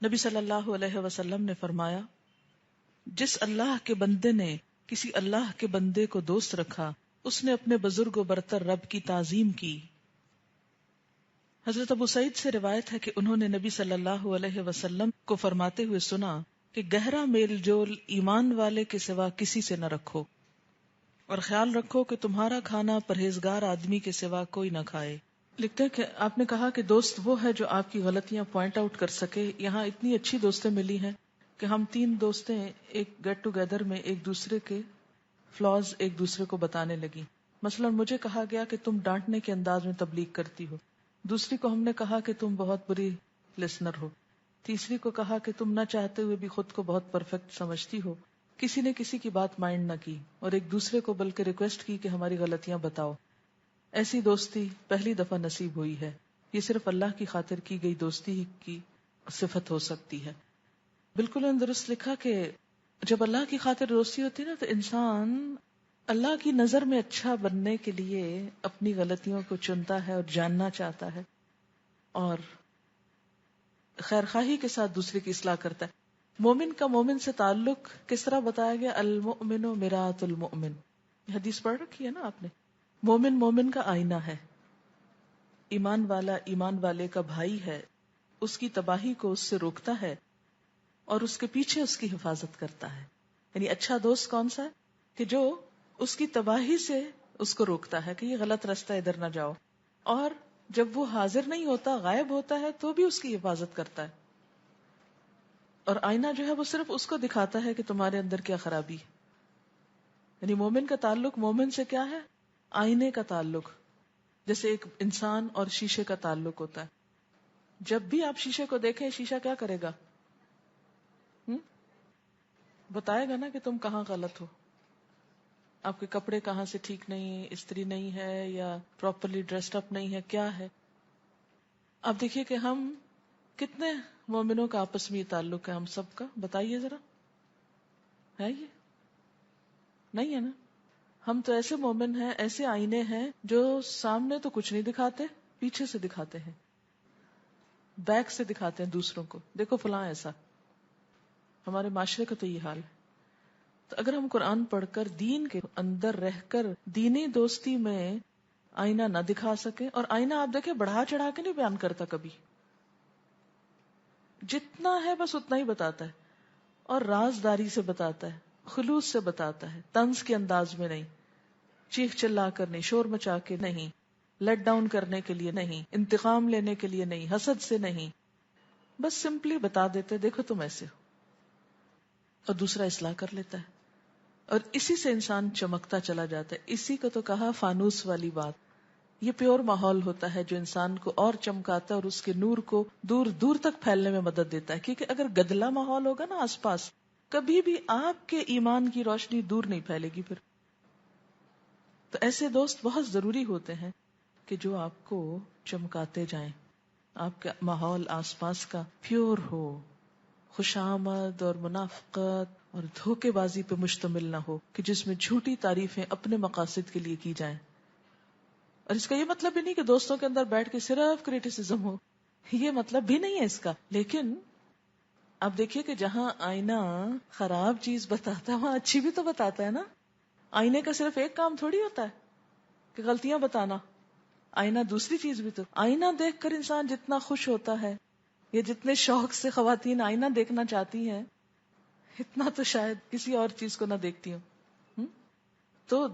نبی صلی اللہ علیہ وسلم نے فرمایا، جس اللہ کے بندے نے کسی اللہ کے بندے کو دوست رکھا اس نے اپنے بزرگ و برتر رب کی تعظیم کی۔ حضرت ابو سعید سے روایت ہے کہ انہوں نے نبی صلی اللہ علیہ وسلم کو فرماتے ہوئے سنا کہ گہرا میل جول ایمان والے کے سوا کسی سے نہ رکھو، اور خیال رکھو کہ تمہارا کھانا پرہیزگار آدمی کے سوا کوئی نہ کھائے۔ لکھتے ہیں کہ آپ نے کہا کہ دوست وہ ہے جو آپ کی غلطیاں پوائنٹ آؤٹ کر سکے۔ یہاں اتنی اچھی دوستیں ملی ہیں کہ ہم 3 دوستیں ایک گیٹ ٹوگیدر میں ایک دوسرے کے فلاز ایک دوسرے کو بتانے لگی۔ مثلا مجھے کہا گیا کہ تم ڈانٹنے کے انداز میں تبلیغ کرتی ہو، دوسری کو ہم نے کہا کہ تم بہت بری لسنر ہو، تیسری کو کہا کہ تم نہ چاہتے ہوئے بھی خود کو بہت پرفیکٹ سمجھتی ہو۔ کسی نے کسی کی بات مائنڈ نہ کی اور ایک دوسرے کو بلکہ ریکویسٹ کی کہ ہماری غلطیاں بتاؤ۔ ایسی دوستی پہلی دفعہ نصیب ہوئی ہے۔ یہ صرف اللہ کی خاطر کی گئی دوستی ہی کی صفت ہو سکتی ہے۔ بالکل درست لکھا کہ جب اللہ کی خاطر دوستی ہوتی ہے نا تو انسان اللہ کی نظر میں اچھا بننے کے لیے اپنی غلطیوں کو چنتا ہے اور جاننا چاہتا ہے اور خیرخواہی کے ساتھ دوسرے کی اصلاح کرتا ہے۔ مومن کا مومن سے تعلق کس طرح بتایا گیا؟ المؤمن مرآۃ المؤمن، یہ حدیث پڑھ رکھی ہے نا آپ نے۔ مومن مومن کا آئینہ ہے، ایمان والا ایمان والے کا بھائی ہے، اس کی تباہی کو اس سے روکتا ہے اور اس کے پیچھے اس کی حفاظت کرتا ہے۔ یعنی اچھا دوست کون سا ہے؟ کہ جو اس کی تباہی سے اس کو روکتا ہے کہ یہ غلط راستہ ادھر نہ جاؤ، اور جب وہ حاضر نہیں ہوتا غائب ہوتا ہے تو بھی اس کی حفاظت کرتا ہے۔ اور آئینہ جو ہے وہ صرف اس کو دکھاتا ہے کہ تمہارے اندر کیا خرابی ہے۔ یعنی مومن کا تعلق مومن سے کیا ہے؟ آئینے کا تعلق، جیسے ایک انسان اور شیشے کا تعلق ہوتا ہے۔ جب بھی آپ شیشے کو دیکھیں شیشہ کیا کرے گا؟ بتائے گا نا کہ تم کہاں غلط ہو، آپ کے کپڑے کہاں سے ٹھیک نہیں، استری نہیں ہے یا پراپرلی ڈریسڈ اپ نہیں ہے، کیا ہے۔ اب دیکھیے کہ ہم کتنے مومنوں کا آپس میں یہ تعلق ہے، ہم سب کا بتائیے ذرا، ہے یہ؟ نہیں ہے نا۔ ہم تو ایسے مومن ہیں، ایسے آئینے ہیں جو سامنے تو کچھ نہیں دکھاتے، پیچھے سے دکھاتے ہیں، بیک سے دکھاتے ہیں دوسروں کو، دیکھو فلاں ایسا۔ ہمارے معاشرے کا تو یہ حال ہے۔ تو اگر ہم قرآن پڑھ کر دین کے اندر رہ کر دینی دوستی میں آئینہ نہ دکھا سکے، اور آئینہ آپ دیکھیں بڑھا چڑھا کے نہیں بیان کرتا، کبھی جتنا ہے بس اتنا ہی بتاتا ہے، اور رازداری سے بتاتا ہے، خلوص سے بتاتا ہے، طنز کے انداز میں نہیں، چیخ چلا کر نہیں، شور مچا کے نہیں، لیٹ ڈاؤن کرنے کے لیے نہیں، انتقام لینے کے لیے نہیں، حسد سے نہیں، بس سمپلی بتا دیتے دیکھو تم ایسے ہو، اور دوسرا اصلاح کر لیتا ہے، اور اسی سے انسان چمکتا چلا جاتا ہے۔ اسی کو تو کہا فانوس والی بات، یہ پیور ماحول ہوتا ہے جو انسان کو اور چمکاتا ہے اور اس کے نور کو دور دور تک پھیلنے میں مدد دیتا ہے۔ کیونکہ اگر گدلا ماحول ہوگا نا آس پاس، کبھی بھی آپ کے ایمان کی روشنی دور نہیں پھیلے گی پھر۔ تو ایسے دوست بہت ضروری ہوتے ہیں کہ جو آپ کو چمکاتے جائیں، آپ کا ماحول آس پاس کا پیور ہو، خوشامد اور منافقت اور دھوکے بازی پہ مشتمل نہ ہو، کہ جس میں جھوٹی تعریفیں اپنے مقاصد کے لیے کی جائیں۔ اور اس کا یہ مطلب بھی نہیں کہ دوستوں کے اندر بیٹھ کے صرف کریٹیسزم ہو، یہ مطلب بھی نہیں ہے اس کا۔ لیکن آپ دیکھیے کہ جہاں آئینہ خراب چیز بتاتا ہے وہاں اچھی بھی تو بتاتا ہے نا۔ آئینے کا صرف ایک کام تھوڑی ہوتا ہے کہ غلطیاں بتانا، آئینہ دوسری چیز بھی تو۔ آئینہ دیکھ کر انسان جتنا خوش ہوتا ہے یا جتنے شوق سے خواتین آئینہ دیکھنا چاہتی ہیں، اتنا تو شاید کسی اور چیز کو نہ دیکھتی ہوں۔ تو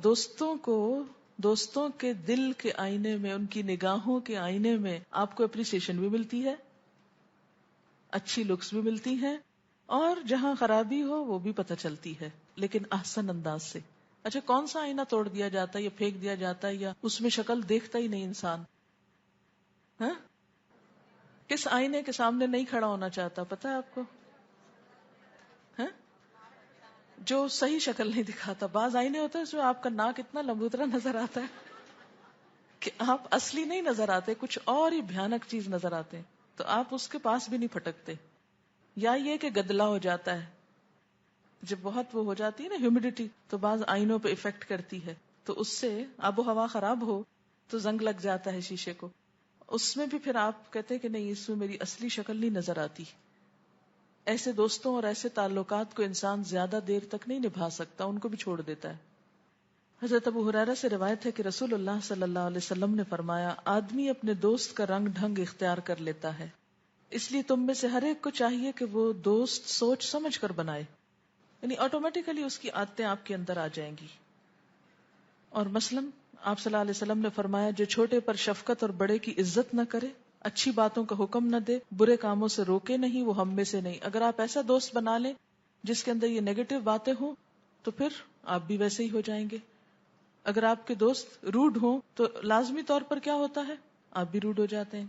دوستوں کے دل کے آئینے میں، ان کی نگاہوں کے آئینے میں آپ کو اپریسیشن بھی ملتی ہے، اچھی لکس بھی ملتی ہیں، اور جہاں خرابی ہو وہ بھی پتہ چلتی ہے، لیکن احسن انداز سے۔ اچھا کون سا آئینہ توڑ دیا جاتا ہے یا پھینک دیا جاتا ہے یا اس میں شکل دیکھتا ہی نہیں انسان؟ ہاں، کس آئینے کے سامنے نہیں کھڑا ہونا چاہتا پتا ہے آپ کو؟ ہاں، جو صحیح شکل نہیں دکھاتا۔ بعض آئینے ہوتے ہیں اس میں آپ کا ناک اتنا لمبوترا نظر آتا ہے کہ آپ اصلی نہیں نظر آتے، کچھ اور ہی بھیانک چیز نظر آتے ہیں، تو آپ اس کے پاس بھی نہیں پھٹکتے۔ یا یہ کہ گدلا ہو جاتا ہے، جب بہت وہ ہو جاتی ہے نا ہیومیڈیٹی، تو بعض آئینوں پہ ایفیکٹ کرتی ہے، تو اس سے آب و ہوا خراب ہو تو زنگ لگ جاتا ہے شیشے کو، اس میں بھی پھر آپ کہتے ہیں کہ نہیں، اس میں میری اصلی شکل نہیں نظر آتی۔ ایسے دوستوں اور ایسے تعلقات کو انسان زیادہ دیر تک نہیں نبھا سکتا، ان کو بھی چھوڑ دیتا ہے. حضرت ابو ہریرہ سے روایت ہے کہ رسول اللہ صلی اللہ علیہ وسلم نے فرمایا، آدمی اپنے دوست کا رنگ ڈھنگ اختیار کر لیتا ہے، اس لیے تم میں سے ہر ایک کو چاہیے کہ وہ دوست سوچ سمجھ کر بنائے، یعنی آٹومیٹیکلی اس کی عادتیں آپ کے اندر آ جائیں گی. اور مثلاً آپ صلی اللہ علیہ وسلم نے فرمایا، جو چھوٹے پر شفقت اور بڑے کی عزت نہ کرے، اچھی باتوں کا حکم نہ دے، برے کاموں سے روکے نہیں، وہ ہم میں سے نہیں. اگر آپ ایسا دوست بنا لیں جس کے اندر یہ نیگیٹو باتیں ہوں تو پھر آپ بھی ویسے ہی ہو جائیں گے. اگر آپ کے دوست روڈ ہوں تو لازمی طور پر کیا ہوتا ہے، آپ بھی روڈ ہو جاتے ہیں.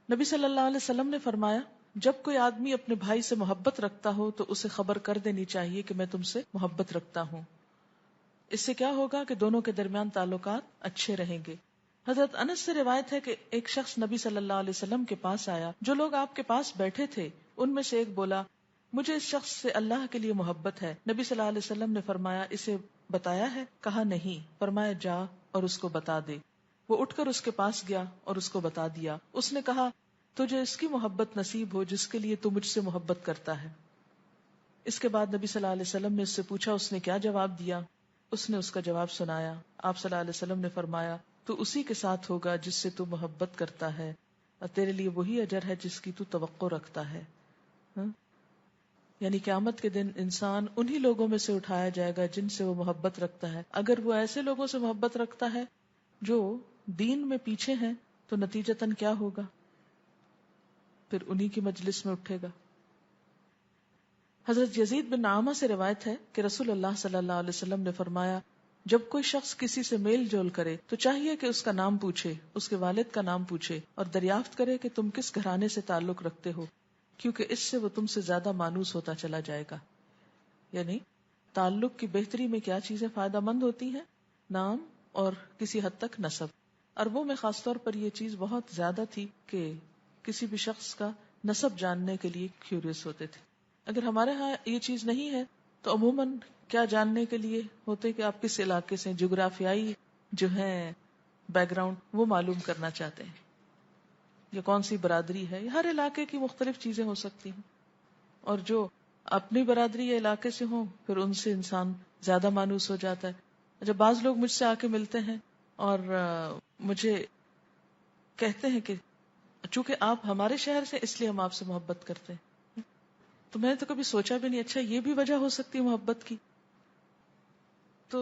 نبی صلی اللہ علیہ وسلم نے فرمایا، جب کوئی آدمی اپنے بھائی سے محبت رکھتا ہو تو اسے خبر کر دینی چاہیے کہ میں تم سے محبت رکھتا ہوں. اس سے کیا ہوگا کہ دونوں کے درمیان تعلقات اچھے رہیں گے. حضرت انس سے روایت ہے کہ ایک شخص نبی صلی اللہ علیہ وسلم کے پاس آیا. جو لوگ آپ کے پاس بیٹھے تھے ان میں سے ایک بولا، مجھے اس شخص سے اللہ کے لیے محبت ہے. نبی صلی اللہ علیہ وسلم نے فرمایا، اسے بتایا ہے؟ کہا نہیں. فرمایا، جا اور اس کو بتا دے. وہ اٹھ کر اس کے پاس گیا اور اس کو بتا دیا. اس نے کہا، تجھے اس کی محبت نصیب ہو جس کے لیے تو مجھ سے محبت کرتا ہے. اس کے بعد نبی صلی اللہ علیہ وسلم نے اس سے پوچھا اس نے کیا جواب دیا. اس نے اس کا جواب سنایا. آپ صلی اللہ علیہ وسلم نے فرمایا، تو اسی کے ساتھ ہوگا جس سے تو محبت کرتا ہے، اور تیرے لیے وہی اجر ہے جس کی تو توقع رکھتا ہے. یعنی قیامت کے دن انسان انہی لوگوں میں سے اٹھایا جائے گا جن سے وہ محبت رکھتا ہے. اگر وہ ایسے لوگوں سے محبت رکھتا ہے جو دین میں پیچھے ہیں تو نتیجتاً کیا ہوگا، پھر انہی کی مجلس میں اٹھے گا. حضرت یزید بن نعامہ سے روایت ہے کہ رسول اللہ صلی اللہ علیہ وسلم نے فرمایا، جب کوئی شخص کسی سے میل جول کرے تو چاہیے کہ اس کا نام پوچھے، اس کے والد کا نام پوچھے اور دریافت کرے کہ تم کس گھرانے سے تعلق رکھتے ہو، کیونکہ اس سے وہ تم سے زیادہ مانوس ہوتا چلا جائے گا. یعنی تعلق کی بہتری میں کیا چیزیں فائدہ مند ہوتی ہیں؟ نام اور کسی حد تک نسب. عربوں میں خاص طور پر یہ چیز بہت زیادہ تھی کہ کسی بھی شخص کا نسب جاننے کے لیے کیوریس ہوتے تھے. اگر ہمارے ہاں یہ چیز نہیں ہے تو عموماً کیا جاننے کے لیے ہوتے کہ آپ کس علاقے سے، جغرافیائی جو ہے بیک گراؤنڈ وہ معلوم کرنا چاہتے ہیں، یا کون سی برادری ہے. ہر علاقے کی مختلف چیزیں ہو سکتی ہیں، اور جو اپنی برادری یا علاقے سے ہوں پھر ان سے انسان زیادہ مانوس ہو جاتا ہے. جب بعض لوگ مجھ سے آ کے ملتے ہیں اور مجھے کہتے ہیں کہ چونکہ آپ ہمارے شہر سے اس لیے ہم آپ سے محبت کرتے ہیں، تو میں نے تو کبھی سوچا بھی نہیں اچھا یہ بھی وجہ ہو سکتی ہے محبت کی. تو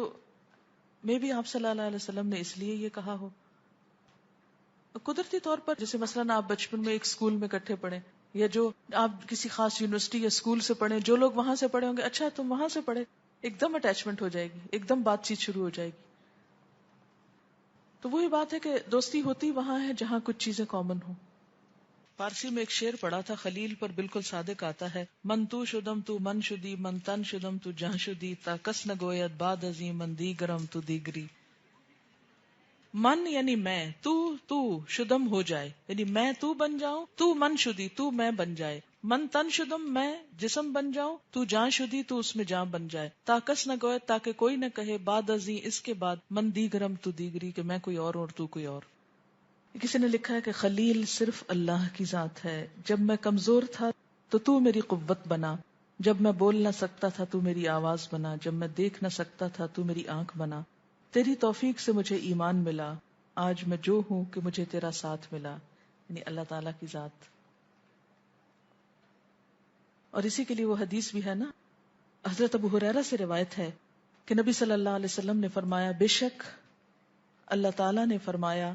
میں بھی آپ صلی اللہ علیہ وسلم نے اس لیے یہ کہا ہو. قدرتی طور پر جیسے مثلاً آپ بچپن میں ایک اسکول میں اکٹھے پڑھے، یا جو آپ کسی خاص یونیورسٹی یا اسکول سے پڑھے، جو لوگ وہاں سے پڑھے ہوں گے، اچھا تم وہاں سے پڑھے، ایک دم اٹیچمنٹ ہو جائے گی، ایک دم بات چیت شروع ہو جائے گی. تو وہی بات ہے کہ دوستی ہوتی وہاں ہے جہاں کچھ چیزیں کامن ہوں. فارسی میں ایک شعر پڑھا تھا خلیل پر، بالکل صادق آتا ہے، من تو شدم تو من شدی، من تن شدم تو جہاں شدی، تا کس نگوید بعد ازیں من دیگرم تو دیگری. من یعنی میں، تو شدم ہو جائے، یعنی میں تو بن جاؤں، تو من شدی تو میں بن جائے، من تن شدم میں جسم بن جاؤں، تو جان شدی تو اس میں جان بن جائے، تا کس نہ گوئے تاکہ کوئی نہ کہے، بعد ازیں اس کے بعد، من دیگرم تو دیگری کہ میں کوئی اور تو کوئی اور. کسی نے لکھا ہے کہ خلیل صرف اللہ کی ذات ہے. جب میں کمزور تھا تو میری قوت بنا، جب میں بول نہ سکتا تھا تو میری آواز بنا، جب میں دیکھ نہ سکتا تھا تو میری آنکھ بنا. تیری توفیق سے مجھے ایمان ملا، آج میں جو ہوں کہ مجھے تیرا ساتھ ملا. یعنی اللہ تعالیٰ کی ذات. اور اسی کے لیے وہ حدیث بھی ہے نا، حضرت ابو ہریرہ سے روایت ہے کہ نبی صلی اللہ علیہ وسلم نے فرمایا، بے شک اللہ تعالیٰ نے فرمایا،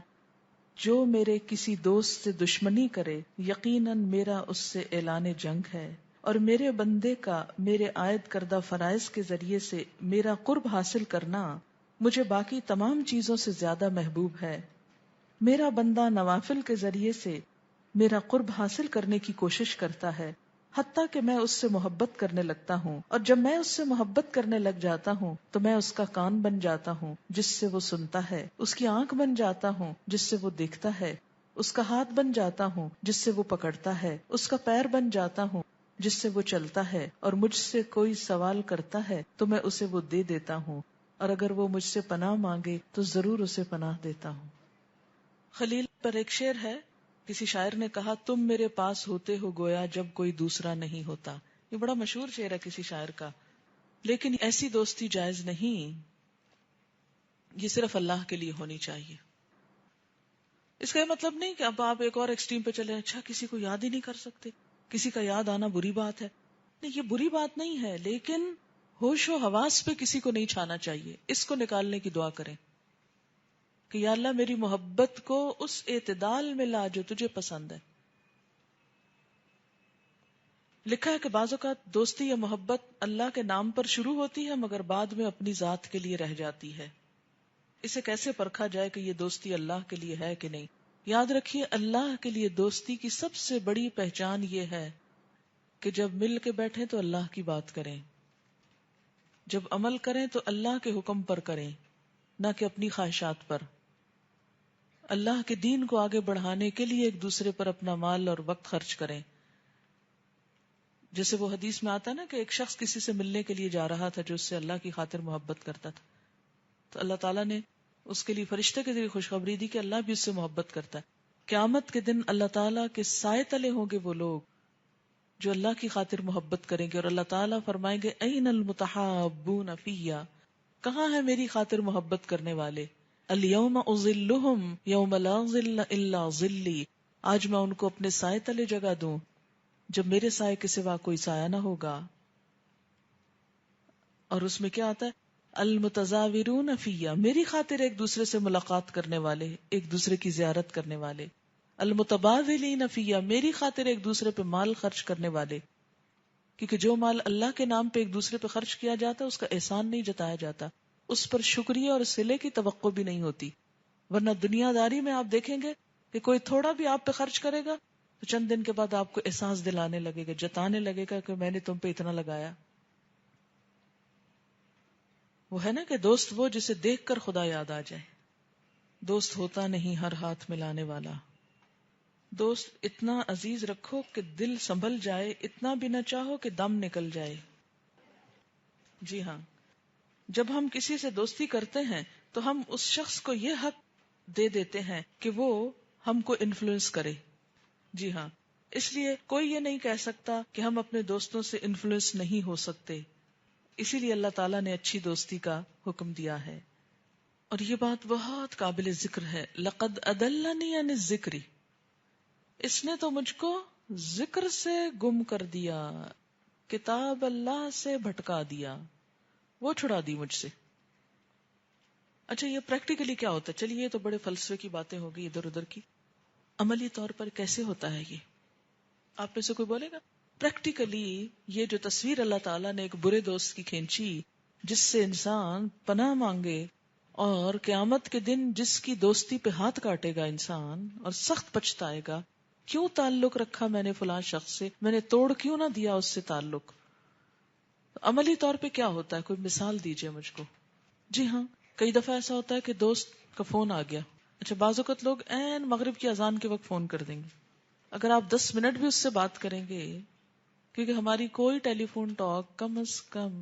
جو میرے کسی دوست سے دشمنی کرے یقیناً میرا اس سے اعلان جنگ ہے، اور میرے بندے کا میرے عائد کردہ فرائض کے ذریعے سے میرا قرب حاصل کرنا مجھے باقی تمام چیزوں سے زیادہ محبوب ہے. میرا بندہ نوافل کے ذریعے سے میرا قرب حاصل کرنے کی کوشش کرتا ہے، حتیٰ کہ میں اس سے محبت کرنے لگتا ہوں، اور جب میں اس سے محبت کرنے لگ جاتا ہوں تو میں اس کا کان بن جاتا ہوں جس سے وہ سنتا ہے، اس کی آنکھ بن جاتا ہوں جس سے وہ دیکھتا ہے، اس کا ہاتھ بن جاتا ہوں جس سے وہ پکڑتا ہے، اس کا پیر بن جاتا ہوں جس سے وہ چلتا ہے، اور مجھ سے کوئی سوال کرتا ہے تو میں اسے وہ دے دیتا ہوں، اور اگر وہ مجھ سے پناہ مانگے تو ضرور اسے پناہ دیتا ہوں. خلیل پر ایک شعر ہے، کسی شاعر نے کہا تم میرے پاس ہوتے ہو گویا جب کوئی دوسرا نہیں ہوتا. یہ بڑا مشہور شعر ہے کسی شاعر کا. لیکن ایسی دوستی جائز نہیں، یہ صرف اللہ کے لیے ہونی چاہیے. اس کا یہ مطلب نہیں کہ اب آپ ایک اور ایکسٹریم پہ چلے، اچھا کسی کو یاد ہی نہیں کر سکتے، کسی کا یاد آنا بری بات ہے. نہیں، یہ بری بات نہیں ہے، لیکن ہوش و حواس پہ کسی کو نہیں چھانا چاہیے. اس کو نکالنے کی دعا کریں کہ یا اللہ میری محبت کو اس اعتدال میں لا جو تجھے پسند ہے. لکھا ہے کہ بعض اوقات دوستی یا محبت اللہ کے نام پر شروع ہوتی ہے مگر بعد میں اپنی ذات کے لیے رہ جاتی ہے. اسے کیسے پرکھا جائے کہ یہ دوستی اللہ کے لیے ہے کہ نہیں؟ یاد رکھیے اللہ کے لیے دوستی کی سب سے بڑی پہچان یہ ہے کہ جب مل کے بیٹھیں تو اللہ کی بات کریں، جب عمل کریں تو اللہ کے حکم پر کریں، نہ کہ اپنی خواہشات پر. اللہ کے دین کو آگے بڑھانے کے لیے ایک دوسرے پر اپنا مال اور وقت خرچ کریں. جیسے وہ حدیث میں آتا ہے نا کہ ایک شخص کسی سے ملنے کے لیے جا رہا تھا جو اس سے اللہ کی خاطر محبت کرتا تھا، تو اللہ تعالیٰ نے اس کے لیے فرشتے کے ذریعے خوشخبری دی کہ اللہ بھی اس سے محبت کرتا ہے. قیامت کے دن اللہ تعالیٰ کے سائے تلے ہوں گے وہ لوگ جو اللہ کی خاطر محبت کریں گے، اور اللہ تعالیٰ فرمائیں گے این المتحابون فیّا، کہاں ہے میری خاطر محبت کرنے والے؟ الیوم اظلہم یوم لا ظل الا ظلی، آج میں ان کو اپنے سائے تلے جگہ دوں جب میرے سائے کے سوا کوئی سایہ نہ ہوگا. اور اس میں کیا آتا ہے؟ المتزاورون فیّا، میری خاطر ایک دوسرے سے ملاقات کرنے والے، ایک دوسرے کی زیارت کرنے والے. المتبادلین فیّا، میری خاطر ایک دوسرے پہ مال خرچ کرنے والے، کیونکہ جو مال اللہ کے نام پہ ایک دوسرے پہ خرچ کیا جاتا ہے اس کا احسان نہیں جتایا جاتا، اس پر شکریہ اور صلے کی توقع بھی نہیں ہوتی. ورنہ دنیا داری میں آپ دیکھیں گے کہ کوئی تھوڑا بھی آپ پہ خرچ کرے گا تو چند دن کے بعد آپ کو احساس دلانے لگے گا، جتانے لگے گا کہ میں نے تم پہ اتنا لگایا. وہ ہے نا کہ دوست وہ جسے دیکھ کر خدا یاد آ جائے. دوست ہوتا نہیں ہر ہاتھ ملانے والا. دوست اتنا عزیز رکھو کہ دل سنبھل جائے، اتنا بھی نہ چاہو کہ دم نکل جائے. جی ہاں، جب ہم کسی سے دوستی کرتے ہیں تو ہم اس شخص کو یہ حق دے دیتے ہیں کہ وہ ہم کو انفلوئنس کرے. جی ہاں، اس لیے کوئی یہ نہیں کہہ سکتا کہ ہم اپنے دوستوں سے انفلوئنس نہیں ہو سکتے. اسی لیے اللہ تعالیٰ نے اچھی دوستی کا حکم دیا ہے. اور یہ بات بہت قابل ذکر ہے. لقد اضلنی عن الذکر، اس نے تو مجھ کو ذکر سے گم کر دیا، کتاب اللہ سے بھٹکا دیا، وہ چھڑا دی مجھ سے. اچھا یہ پریکٹیکلی کیا ہوتا ہے؟ چلیے یہ تو بڑے فلسفے کی باتیں ہو گئی ادھر ادھر کی. عملی طور پر کیسے ہوتا ہے یہ؟ آپ میں سے کوئی بولے گا؟ پریکٹیکلی یہ جو تصویر اللہ تعالیٰ نے ایک برے دوست کی کھینچی جس سے انسان پناہ مانگے اور قیامت کے دن جس کی دوستی پہ ہاتھ کاٹے گا انسان اور سخت پچھتائے گا، کیوں تعلق رکھا میں نے فلاں شخص سے، میں نے توڑ کیوں نہ دیا اس سے تعلق. عملی طور پہ کیا ہوتا ہے؟ کوئی مثال دیجئے مجھ کو. جی ہاں، کئی دفعہ ایسا ہوتا ہے کہ دوست کا فون آ گیا. اچھا بعض اوقات لوگ عین مغرب کی اذان کے وقت فون کر دیں گے. اگر آپ 10 منٹ بھی اس سے بات کریں گے، کیونکہ ہماری کوئی ٹیلی فون ٹاک کم از کم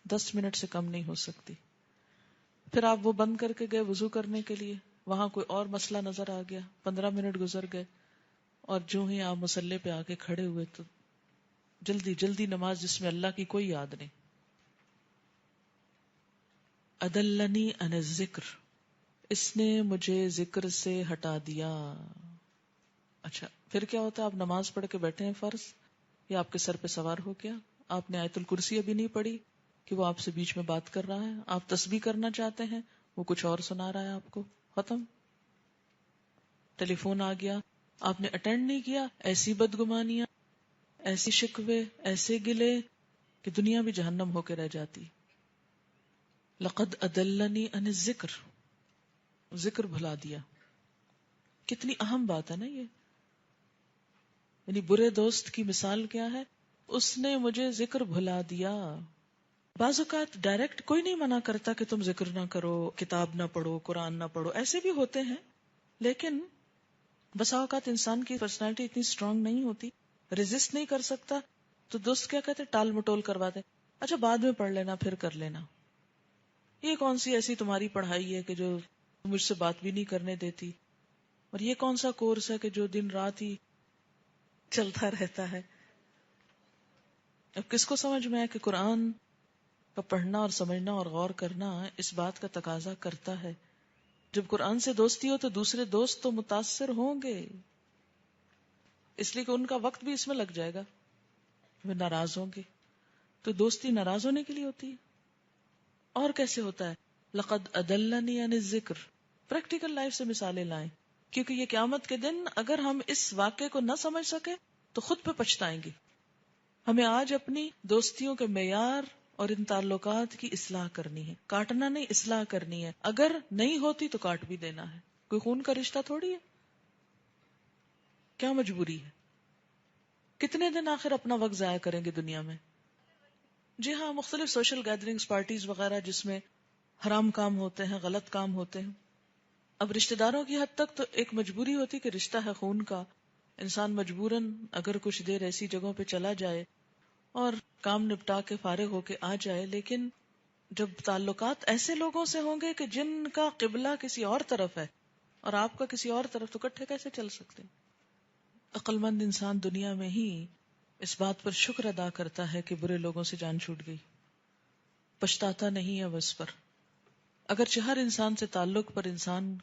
10 منٹ سے کم نہیں ہو سکتی. پھر آپ وہ بند کر کے گئے وضو کرنے کے لیے، وہاں کوئی اور مسئلہ نظر آ گیا، 15 منٹ گزر گئے، اور جو ہی آپ مصلے پہ آ کے کھڑے ہوئے تو جلدی جلدی نماز جس میں اللہ کی کوئی یاد نہیں. اضلنی عن الذکر، اس نے مجھے ذکر سے ہٹا دیا. اچھا پھر کیا ہوتا ہے؟ آپ نماز پڑھ کے بیٹھے ہیں فرض، یا آپ کے سر پہ سوار ہو گیا، آپ نے آیت الکرسی ابھی نہیں پڑھی کہ وہ آپ سے بیچ میں بات کر رہا ہے، آپ تسبیح کرنا چاہتے ہیں وہ کچھ اور سنا رہا ہے آپ کو، ختم. ٹیلی فون آ گیا، آپ نے اٹینڈ نہیں کیا، ایسی بدگمانیاں، ایسی شکوے، ایسے گلے کہ دنیا بھی جہنم ہو کے رہ جاتی. لقد اضلنی عن الذکر، ذکر بھلا دیا. کتنی اہم بات ہے نا یہ. یعنی برے دوست کی مثال کیا ہے؟ اس نے مجھے ذکر بھلا دیا. بعض اوقات ڈائریکٹ کوئی نہیں منع کرتا کہ تم ذکر نہ کرو، کتاب نہ پڑھو، قرآن نہ پڑھو، ایسے بھی ہوتے ہیں. لیکن بسا اوقات انسان کی پرسنالٹی اتنی اسٹرانگ نہیں ہوتی، ریزسٹ نہیں کر سکتا، تو دوست کیا کہتے، ٹال مٹول کرواتے، اچھا بعد میں پڑھ لینا، پھر کر لینا. یہ کون سی ایسی تمہاری پڑھائی ہے کہ جو مجھ سے بات بھی نہیں کرنے دیتی؟ اور یہ کون سا کورس ہے کہ جو دن رات ہی چلتا رہتا ہے. اب کس کو سمجھ میں ہے کہ قرآن کا پڑھنا اور سمجھنا اور غور کرنا اس بات کا تقاضا کرتا ہے. جب قرآن سے دوستی ہو تو دوسرے دوست تو متاثر ہوں گے، اس لیے کہ ان کا وقت بھی اس میں لگ جائے گا. وہ ناراض ہوں گے تو دوستی ناراض ہونے کے لیے ہوتی ہے. اور کیسے ہوتا ہے؟ لقد اضلنی عن الذکر. پریکٹیکل لائف سے مثالیں لائیں، کیونکہ یہ قیامت کے دن اگر ہم اس واقعے کو نہ سمجھ سکے تو خود پہ پچھتائیں گے. ہمیں آج اپنی دوستیوں کے معیار اور ان تعلقات کی اصلاح کرنی ہے، کاٹنا نہیں، اصلاح کرنی ہے. اگر نہیں ہوتی تو کاٹ بھی دینا ہے. کوئی خون کا رشتہ تھوڑی ہے. کیا مجبوری ہے؟ کتنے دن آخر اپنا وقت ضائع کریں گے دنیا میں؟ جی ہاں، مختلف سوشل گیدرنگز، پارٹیز وغیرہ جس میں حرام کام ہوتے ہیں، غلط کام ہوتے ہیں. اب رشتہ داروں کی حد تک تو ایک مجبوری ہوتی کہ رشتہ ہے خون کا، انسان مجبوراً اگر کچھ دیر ایسی جگہوں پہ چلا جائے اور کام نپٹا کے فارغ ہو کے آ جائے. لیکن جب تعلقات ایسے لوگوں سے ہوں گے کہ جن کا قبلہ کسی اور طرف ہے اور آپ کا کسی اور طرف، تو کٹھے کیسے چل سکتے ہیں؟ عقل مند انسان دنیا میں ہی اس بات پر شکر ادا کرتا ہے کہ برے لوگوں سے جان چھوٹ گئی، پچھتاتا نہیں ہے وہ اس پر. اگرچہ ہر انسان سے تعلق پر انسان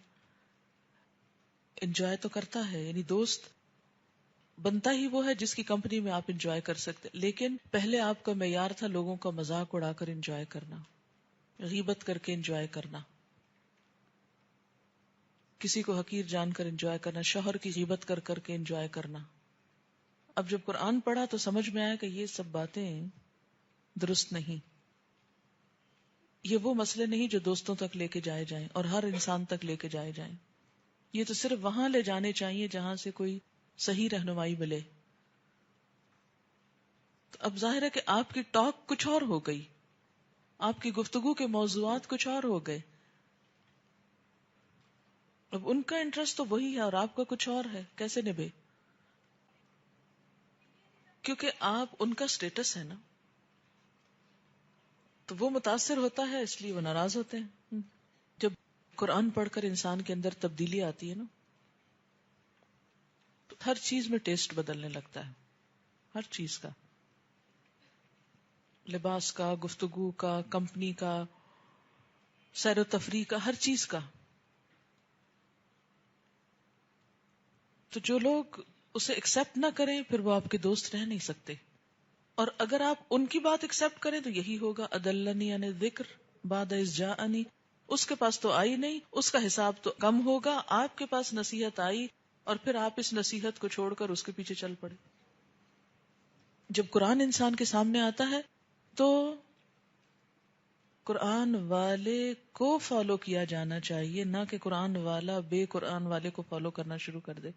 انجوائے تو کرتا ہے، یعنی دوست بنتا ہی وہ ہے جس کی کمپنی میں آپ انجوائے کر سکتے، لیکن پہلے آپ کا معیار تھا لوگوں کا مذاق اڑا کر انجوائے کرنا، غیبت کر کے انجوائے کرنا، کسی کو حقیر جان کر انجوائے کرنا، شوہر کی غیبت کر کر کے انجوائے کرنا. اب جب قرآن پڑھا تو سمجھ میں آیا کہ یہ سب باتیں درست نہیں. یہ وہ مسئلے نہیں جو دوستوں تک لے کے جائے جائیں اور ہر انسان تک لے کے جائے جائیں. یہ تو صرف وہاں لے جانے چاہیے جہاں سے کوئی صحیح رہنمائی ملے. تو اب ظاہر ہے کہ آپ کی ٹاک کچھ اور ہو گئی، آپ کی گفتگو کے موضوعات کچھ اور ہو گئے. اب ان کا انٹرسٹ تو وہی ہے اور آپ کا کچھ اور ہے. کیسے نبھے؟ کیونکہ آپ ان کا سٹیٹس ہے نا، تو وہ متاثر ہوتا ہے، اس لیے وہ ناراض ہوتے ہیں. جب قرآن پڑھ کر انسان کے اندر تبدیلی آتی ہے نا، تو ہر چیز میں ٹیسٹ بدلنے لگتا ہے، ہر چیز کا، لباس کا، گفتگو کا، کمپنی کا، سیر و تفریح کا، ہر چیز کا. تو جو لوگ اسے ایکسپٹ نہ کریں پھر وہ آپ کے دوست رہ نہیں سکتے. اور اگر آپ ان کی بات ایکسپٹ کریں تو یہی ہوگا. اضلنی عن الذکر بعد اذ جاءنی. اس کے پاس تو آئی نہیں، اس کا حساب تو کم ہوگا. آپ کے پاس نصیحت آئی اور پھر آپ اس نصیحت کو چھوڑ کر اس کے پیچھے چل پڑے. جب قرآن انسان کے سامنے آتا ہے تو قرآن والے کو فالو کیا جانا چاہیے، نہ کہ قرآن والا بے قرآن والے کو فالو کرنا شروع کر دے.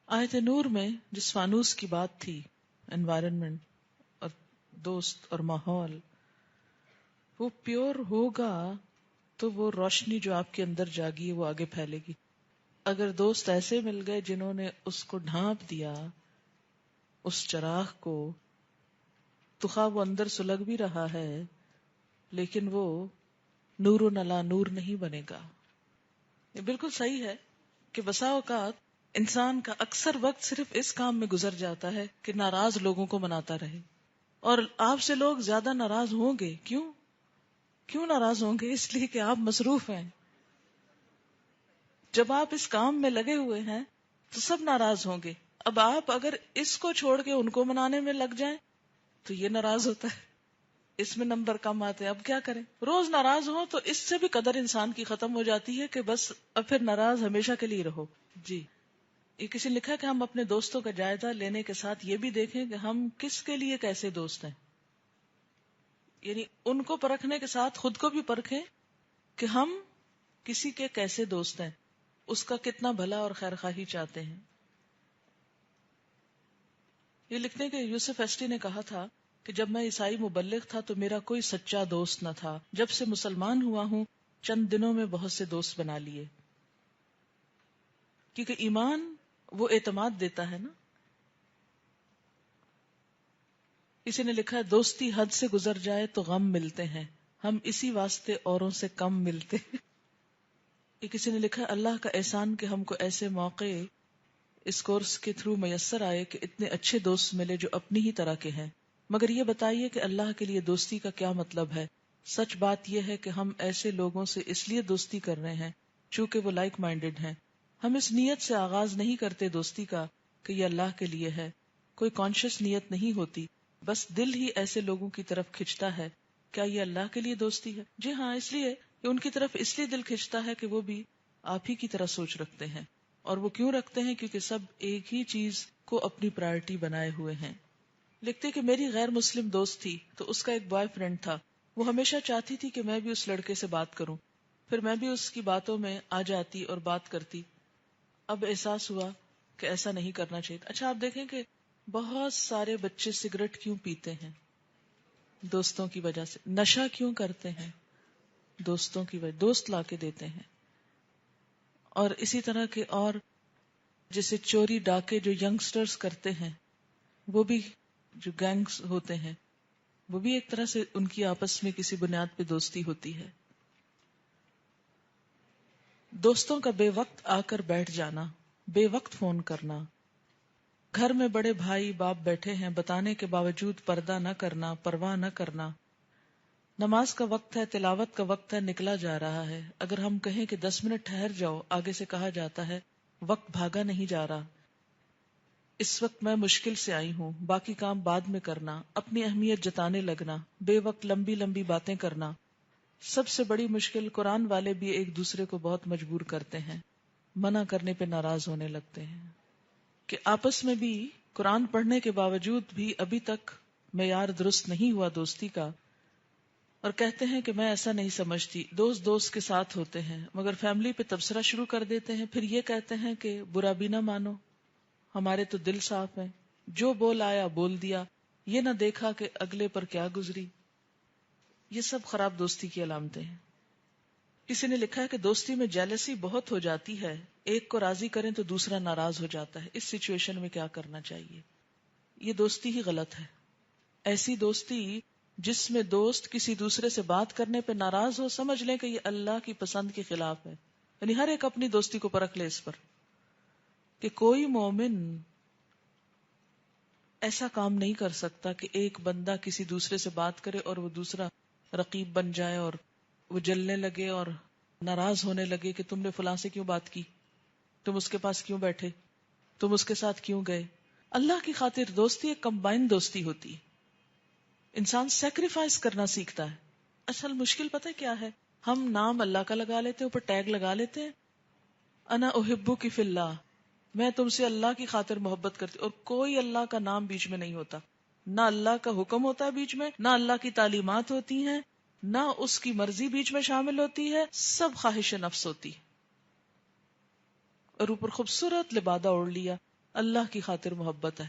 آیت نور میں جس فانوس کی بات تھی، انوائرنمنٹ اور دوست اور ماحول، وہ پیور ہوگا تو وہ روشنی جو آپ کے اندر جاگی ہے وہ آگے پھیلے گی. اگر دوست ایسے مل گئے جنہوں نے اس کو ڈھانپ دیا، اس چراغ کو، تو خواہ وہ اندر سلگ بھی رہا ہے لیکن وہ نور و نلا نور نہیں بنے گا. یہ بالکل صحیح ہے کہ بسا اوقات انسان کا اکثر وقت صرف اس کام میں گزر جاتا ہے کہ ناراض لوگوں کو مناتا رہے. اور آپ سے لوگ زیادہ ناراض ہوں گے. کیوں ناراض ہوں گے؟ اس لیے کہ آپ مصروف ہیں. جب آپ اس کام میں لگے ہوئے ہیں تو سب ناراض ہوں گے. اب آپ اگر اس کو چھوڑ کے ان کو منانے میں لگ جائیں تو یہ ناراض ہوتا ہے، اس میں نمبر کم آتے ہیں. اب کیا کریں؟ روز ناراض ہوں تو اس سے بھی قدر انسان کی ختم ہو جاتی ہے کہ بس اب پھر ناراض ہمیشہ کے لیے رہو. جی، یہ کسی نے لکھا کہ ہم اپنے دوستوں کا جائزہ لینے کے ساتھ یہ بھی دیکھیں کہ ہم کس کے لیے کیسے دوست ہیں. یعنی ان کو پرکھنے کے ساتھ خود کو بھی پرکھیں کہ ہم کسی کے کیسے دوست ہیں، اس کا کتنا بھلا اور خیر خواہی چاہتے ہیں. یہ لکھنے کے یوسف ایسٹی نے کہا تھا کہ جب میں عیسائی مبلغ تھا تو میرا کوئی سچا دوست نہ تھا. جب سے مسلمان ہوا ہوں چند دنوں میں بہت سے دوست بنا لیے. کیونکہ ایمان وہ اعتماد دیتا ہے نا. کسی نے لکھا ہے دوستی حد سے گزر جائے تو غم ملتے ہیں، ہم اسی واسطے اوروں سے کم ملتے ہیں. یہ کسی نے لکھا اللہ کا احسان کہ ہم کو ایسے موقع اس کورس کے تھرو میسر آئے کہ اتنے اچھے دوست ملے جو اپنی ہی طرح کے ہیں. مگر یہ بتائیے کہ اللہ کے لیے دوستی کا کیا مطلب ہے؟ سچ بات یہ ہے کہ ہم ایسے لوگوں سے اس لیے دوستی کر رہے ہیں چونکہ وہ لائک مائنڈڈ ہیں. ہم اس نیت سے آغاز نہیں کرتے دوستی کا کہ یہ اللہ کے لیے ہے. کوئی کانشیس نیت نہیں ہوتی، بس دل ہی ایسے لوگوں کی طرف کھنچتا ہے. کیا یہ اللہ کے لیے دوستی ہے؟ جی ہاں، اس لیے کہ ان کی طرف اس لیے دل کھنچتا ہے کہ وہ بھی آپ ہی کی طرح سوچ رکھتے ہیں. اور وہ کیوں رکھتے ہیں؟ کیونکہ سب ایک ہی چیز کو اپنی پرائرٹی بنائے ہوئے ہیں. لکھتے کہ میری غیر مسلم دوست تھی تو اس کا ایک بوائے فرینڈ تھا. وہ ہمیشہ چاہتی تھی کہ میں بھی اس لڑکے سے بات کروں، پھر میں بھی اس کی باتوں میں آ جاتی اور بات کرتی. اب احساس ہوا کہ ایسا نہیں کرنا چاہیے. اچھا آپ دیکھیں کہ بہت سارے بچے سگریٹ کیوں پیتے ہیں؟ دوستوں کی وجہ سے. نشہ کیوں کرتے ہیں؟ دوستوں کی وجہ، دوست لا کے دیتے ہیں. اور اسی طرح کے اور جیسے چوری ڈاکے جو ینگسٹرز کرتے ہیں، وہ بھی جو گینگز ہوتے ہیں، وہ بھی ایک طرح سے ان کی آپس میں کسی بنیاد پہ دوستی ہوتی ہے. دوستوں کا بے وقت آ کر بیٹھ جانا، بے وقت فون کرنا، گھر میں بڑے بھائی باپ بیٹھے ہیں بتانے کے باوجود پردہ نہ کرنا، پرواہ نہ کرنا. نماز کا وقت ہے، تلاوت کا وقت ہے، نکلا جا رہا ہے، اگر ہم کہیں کہ 10 منٹ ٹھہر جاؤ، آگے سے کہا جاتا ہے وقت بھاگا نہیں جا رہا، اس وقت میں مشکل سے آئی ہوں، باقی کام بعد میں کرنا، اپنی اہمیت جتانے لگنا، بے وقت لمبی لمبی باتیں کرنا. سب سے بڑی مشکل قرآن والے بھی ایک دوسرے کو بہت مجبور کرتے ہیں، منع کرنے پہ ناراض ہونے لگتے ہیں کہ آپس میں بھی قرآن پڑھنے کے باوجود بھی ابھی تک معیار درست نہیں ہوا دوستی کا. اور کہتے ہیں کہ میں ایسا نہیں سمجھتی، دوست دوست کے ساتھ ہوتے ہیں مگر فیملی پہ تبصرہ شروع کر دیتے ہیں، پھر یہ کہتے ہیں کہ برا بھی نہ مانو، ہمارے تو دل صاف ہیں، جو بول آیا بول دیا، یہ نہ دیکھا کہ اگلے پر کیا گزری. یہ سب خراب دوستی کی علامتیں ہیں. کسی نے لکھا ہے کہ دوستی میں جیلسی بہت ہو جاتی ہے، ایک کو راضی کریں تو دوسرا ناراض ہو جاتا ہے. اس سچویشن میں کیا کرنا چاہیے؟ یہ دوستی ہی غلط ہے. ایسی دوستی جس میں دوست کسی دوسرے سے بات کرنے پہ ناراض ہو، سمجھ لیں کہ یہ اللہ کی پسند کے خلاف ہے. یعنی ہر ایک اپنی دوستی کو پرکھ لے اس پر کہ کوئی مومن ایسا کام نہیں کر سکتا کہ ایک بندہ کسی دوسرے سے بات کرے اور وہ دوسرا رقیب بن جائے اور وہ جلنے لگے اور ناراض ہونے لگے کہ تم نے فلاں سے کیوں بات کی، تم اس کے پاس کیوں بیٹھے، تم اس کے ساتھ کیوں گئے. اللہ کی خاطر دوستی ایک کمبائن دوستی ہوتی ہے. انسان سیکریفائس کرنا سیکھتا ہے. اصل مشکل پتہ کیا ہے؟ ہم نام اللہ کا لگا لیتے ہیں، اوپر ٹیگ لگا لیتے ہیں، انا احبک فی اللہ، میں تم سے اللہ کی خاطر محبت کرتی، اور کوئی اللہ کا نام بیچ میں نہیں ہوتا، نہ اللہ کا حکم ہوتا ہے بیچ میں، نہ اللہ کی تعلیمات ہوتی ہیں، نہ اس کی مرضی بیچ میں شامل ہوتی ہے، سب خواہش نفس ہوتی. اور اوپر خوبصورت لبادہ اوڑھ لیا، اللہ کی خاطر محبت ہے.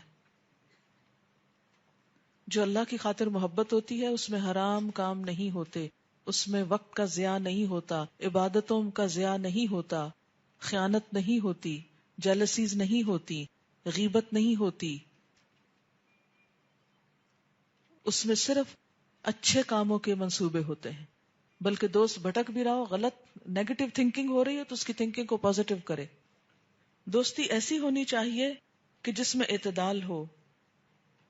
جو اللہ کی خاطر محبت ہوتی ہے اس میں حرام کام نہیں ہوتے، اس میں وقت کا ضیاع نہیں ہوتا، عبادتوں کا ضیاع نہیں ہوتا، خیانت نہیں ہوتی، جیلسیز نہیں ہوتی، غیبت نہیں ہوتی. اس میں صرف اچھے کاموں کے منصوبے ہوتے ہیں. بلکہ دوست بھٹک بھی رہا ہو، غلط نیگیٹو تھنکنگ ہو رہی ہو تو اس کی تھنکنگ کو پازیٹو کرے. دوستی ایسی ہونی چاہیے کہ جس میں اعتدال ہو،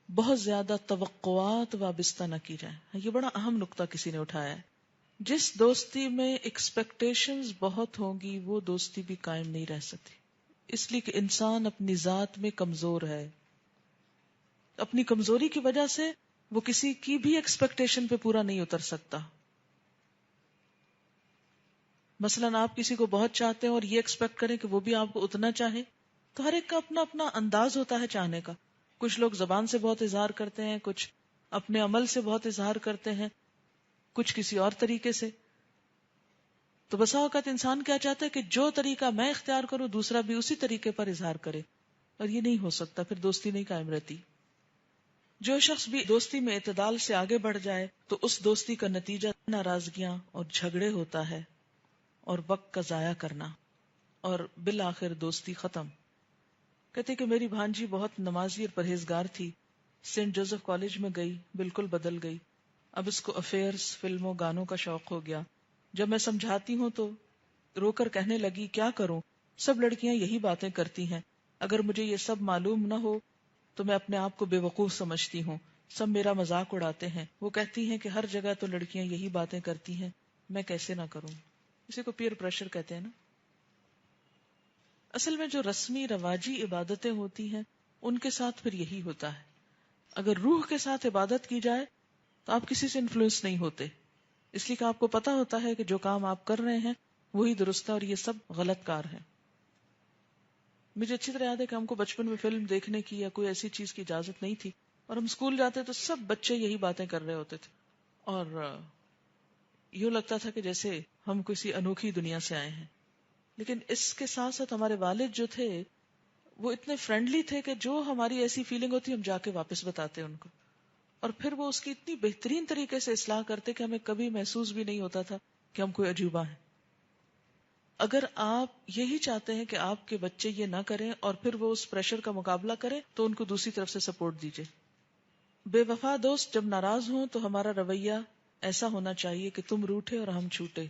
بہت زیادہ توقعات وابستہ نہ کی جائیں. یہ بڑا اہم نقطہ کسی نے اٹھایا ہے. جس دوستی میں ایکسپیکٹیشنز بہت ہوں گی وہ دوستی بھی قائم نہیں رہ سکتی، اس لیے کہ انسان اپنی ذات میں کمزور ہے. اپنی کمزوری کی وجہ سے وہ کسی کی بھی ایکسپیکٹیشن پہ پورا نہیں اتر سکتا. مثلاً آپ کسی کو بہت چاہتے ہیں اور یہ ایکسپیکٹ کریں کہ وہ بھی آپ کو اتنا چاہے، تو ہر ایک کا اپنا اپنا انداز ہوتا ہے چاہنے کا. کچھ لوگ زبان سے بہت اظہار کرتے ہیں، کچھ اپنے عمل سے بہت اظہار کرتے ہیں، کچھ کسی اور طریقے سے. تو بسا اوقات انسان کیا چاہتا ہے کہ جو طریقہ میں اختیار کروں دوسرا بھی اسی طریقے پر اظہار کرے، اور یہ نہیں ہو سکتا، پھر دوستی نہیں قائم رہتی. جو شخص بھی دوستی میں اعتدال سے آگے بڑھ جائے تو اس دوستی کا نتیجہ ناراضگیاں اور جھگڑے ہوتا ہے اور وقت کا ضائع کرنا، اور بالآخر دوستی ختم. کہتے کہ میری بھانجی بہت نمازی اور پرہیزگار تھی، سینٹ جوزف کالج میں گئی، بالکل بدل گئی. اب اس کو افیئرز، فلموں، گانوں کا شوق ہو گیا. جب میں سمجھاتی ہوں تو رو کر کہنے لگی کیا کروں، سب لڑکیاں یہی باتیں کرتی ہیں، اگر مجھے یہ سب معلوم نہ ہو تو میں اپنے آپ کو بے وقوف سمجھتی ہوں، سب میرا مذاق اڑاتے ہیں، وہ کہتی ہیں کہ ہر جگہ تو لڑکیاں یہی باتیں کرتی ہیں، میں کیسے نہ کروں. اسی کو پیئر پریشر کہتے ہیں نا. اصل میں جو رسمی رواجی عبادتیں ہوتی ہیں ان کے ساتھ پھر یہی ہوتا ہے. اگر روح کے ساتھ عبادت کی جائے تو آپ کسی سے انفلوئنس نہیں ہوتے، اس لیے کہ آپ کو پتا ہوتا ہے کہ جو کام آپ کر رہے ہیں وہی درست ہے اور یہ سب غلط کار ہے. مجھے اچھی طرح یاد ہے کہ ہم کو بچپن میں فلم دیکھنے کی یا کوئی ایسی چیز کی اجازت نہیں تھی، اور ہم اسکول جاتے تو سب بچے یہی باتیں کر رہے ہوتے تھے، اور یوں لگتا تھا کہ جیسے ہم کسی انوکھی دنیا سے آئے ہیں. لیکن اس کے ساتھ ساتھ ہمارے والد جو تھے وہ اتنے فرینڈلی تھے کہ جو ہماری ایسی فیلنگ ہوتی ہم جا کے واپس بتاتے ان کو، اور پھر وہ اس کی اتنی بہترین طریقے سے اصلاح کرتے کہ ہمیں کبھی محسوس بھی نہیں ہوتا تھا کہ ہم کوئی عجوبہ ہیں. اگر آپ یہی چاہتے ہیں کہ آپ کے بچے یہ نہ کریں اور پھر وہ اس پریشر کا مقابلہ کریں تو ان کو دوسری طرف سے سپورٹ دیجیے. بے وفا دوست جب ناراض ہوں تو ہمارا رویہ ایسا ہونا چاہیے کہ تم روٹھے اور ہم چھوٹے،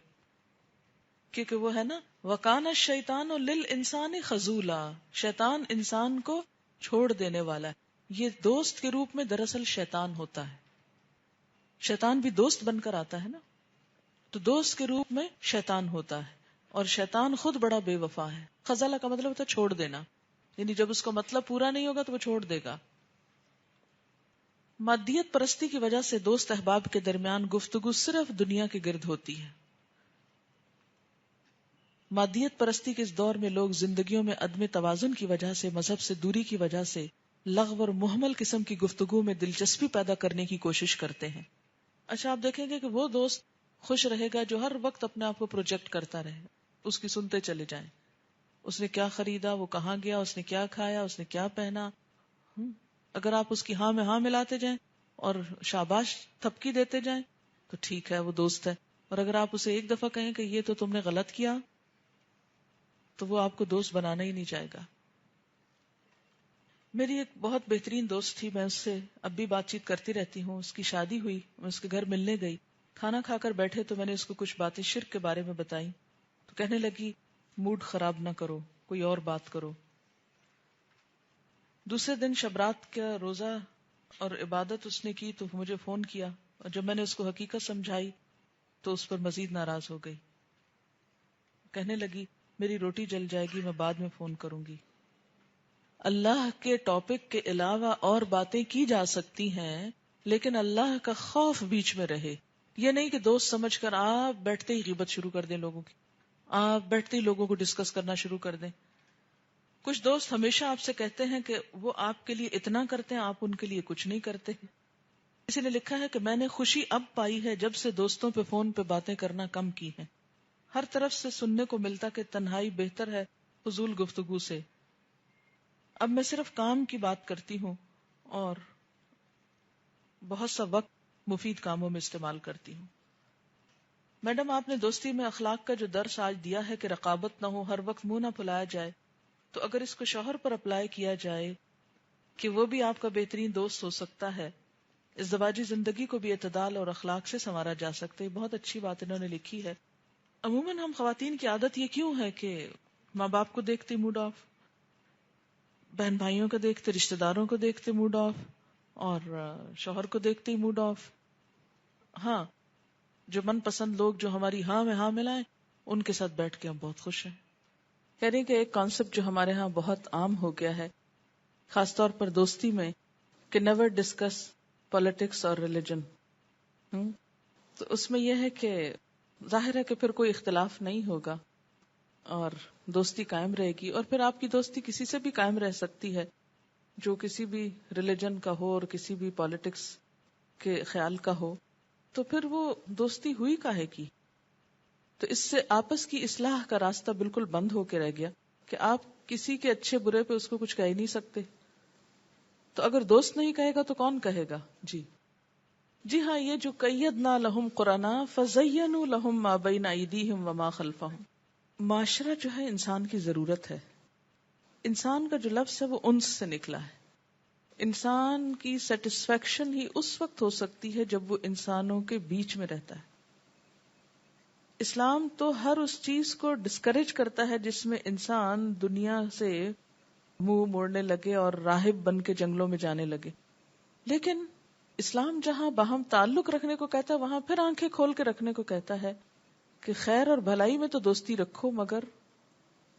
کیونکہ وہ ہے نا وَقَانَ الشَّيْطَانُ لِلْإِنسَانِ خَذُولًا، شیطان انسان کو چھوڑ دینے والا ہے. یہ دوست کے روپ میں دراصل شیطان ہوتا ہے. شیطان بھی دوست بن کر آتا ہے نا، تو دوست کے روپ میں شیطان ہوتا ہے، اور شیطان خود بڑا بے وفا ہے. خزالہ کا مطلب ہوتا ہے چھوڑ دینا، یعنی جب اس کا مطلب پورا نہیں ہوگا تو وہ چھوڑ دے گا. مادیت پرستی کی وجہ سے دوست احباب کے درمیان گفتگو صرف دنیا کے گرد ہوتی ہے. مادیت پرستی کے اس دور میں لوگ زندگیوں میں عدم توازن کی وجہ سے، مذہب سے دوری کی وجہ سے لغو اور محمل قسم کی گفتگو میں دلچسپی پیدا کرنے کی کوشش کرتے ہیں. اچھا آپ دیکھیں گے کہ وہ دوست خوش رہے گا جو ہر وقت اپنے آپ کو پروجیکٹ کرتا رہے، اس کی سنتے چلے جائیں، اس نے کیا خریدا، وہ کہاں گیا، اس نے کیا کھایا، اس نے کیا پہنا. اگر آپ اس کی ہاں میں ہاں ملاتے جائیں اور شاباش تھپکی دیتے جائیں تو ٹھیک ہے، وہ دوست ہے. اور اگر آپ اسے ایک دفعہ کہیں کہ یہ تو تم نے غلط کیا تو وہ آپ کو دوست بنانا ہی نہیں چاہے گا. میری ایک بہت بہترین دوست تھی، میں اس سے اب بھی بات چیت کرتی رہتی ہوں. اس کی شادی ہوئی، میں اس کے گھر ملنے گئی، کھانا کھا کر بیٹھے تو میں نے اس کو کچھ باتیں شرک کے بارے میں بتائی تو کہنے لگی موڈ خراب نہ کرو، کوئی اور بات کرو. دوسرے دن شبرات کا روزہ اور عبادت اس نے کی تو مجھے فون کیا، اور جب میں نے اس کو حقیقت سمجھائی تو اس پر مزید ناراض ہو گئی. کہنے لگی میری روٹی جل جائے گی، میں بعد میں فون کروں گی. اللہ کے ٹاپک کے علاوہ اور باتیں کی جا سکتی ہیں لیکن اللہ کا خوف بیچ میں رہے. یہ نہیں کہ دوست سمجھ کر آپ بیٹھتے ہی غیبت شروع کر دیں لوگوں کی، آپ بیٹھتے ہی لوگوں کو ڈسکس کرنا شروع کر دیں. کچھ دوست ہمیشہ آپ سے کہتے ہیں کہ وہ آپ کے لیے اتنا کرتے ہیں، آپ ان کے لیے کچھ نہیں کرتے. کسی نے لکھا ہے کہ میں نے خوشی اب پائی ہے جب سے دوستوں پہ فون پہ باتیں کرنا کم کی ہیں. ہر طرف سے سننے کو ملتا کہ تنہائی بہتر ہے فضول گفتگو سے. اب میں صرف کام کی بات کرتی ہوں اور بہت سا وقت مفید کاموں میں استعمال کرتی ہوں. میڈم آپ نے دوستی میں اخلاق کا جو درس آج دیا ہے کہ رقابت نہ ہو، ہر وقت منہ نہ پھلایا جائے، تو اگر اس کو شوہر پر اپلائی کیا جائے کہ وہ بھی آپ کا بہترین دوست ہو سکتا ہے، ازدواجی زندگی کو بھی اعتدال اور اخلاق سے سنوارا جا سکتا ہے. بہت اچھی بات انہوں نے لکھی ہے. عموماً ہم خواتین کی عادت یہ کیوں ہے کہ ماں باپ کو دیکھتے موڈ آف، بہن بھائیوں کو دیکھتے، رشتہ داروں کو دیکھتے موڈ آف، اور شوہر کو دیکھتے ہی موڈ آف. ہاں، جو من پسند لوگ جو ہماری ہاں میں ہاں ملائیں ان کے ساتھ بیٹھ کے ہم بہت خوش ہیں. کہہ رہے کہ ایک کانسیپٹ جو ہمارے ہاں بہت عام ہو گیا ہے خاص طور پر دوستی میں کہ نیور ڈسکس پالیٹکس اور ریلیجن. تو اس میں یہ ہے کہ ظاہر ہے کہ پھر کوئی اختلاف نہیں ہوگا اور دوستی قائم رہے گی. اور پھر آپ کی دوستی کسی سے بھی قائم رہ سکتی ہے جو کسی بھی ریلیجن کا ہو اور کسی بھی پالیٹکس کے خیال کا ہو. تو پھر وہ دوستی ہوئی کاہے کی؟ تو اس سے آپس کی اصلاح کا راستہ بالکل بند ہو کے رہ گیا کہ آپ کسی کے اچھے برے پہ اس کو کچھ کہہ ہی نہیں سکتے. تو اگر دوست نہیں کہے گا تو کون کہے گا؟ جی ہاں، یہ جو قیدنا لہم قرنا فزینوا لہم ما بین ایدیہم وما خلفہم، معاشرہ جو ہے انسان کی ضرورت ہے. انسان کا جو لفظ ہے وہ انس سے نکلا ہے. انسان کی سیٹسفیکشن ہی اس وقت ہو سکتی ہے جب وہ انسانوں کے بیچ میں رہتا ہے. اسلام تو ہر اس چیز کو ڈسکریج کرتا ہے جس میں انسان دنیا سے منہ موڑنے لگے اور راہب بن کے جنگلوں میں جانے لگے. لیکن اسلام جہاں باہم تعلق رکھنے کو کہتا ہے وہاں پھر آنکھیں کھول کے رکھنے کو کہتا ہے کہ خیر اور بھلائی میں تو دوستی رکھو مگر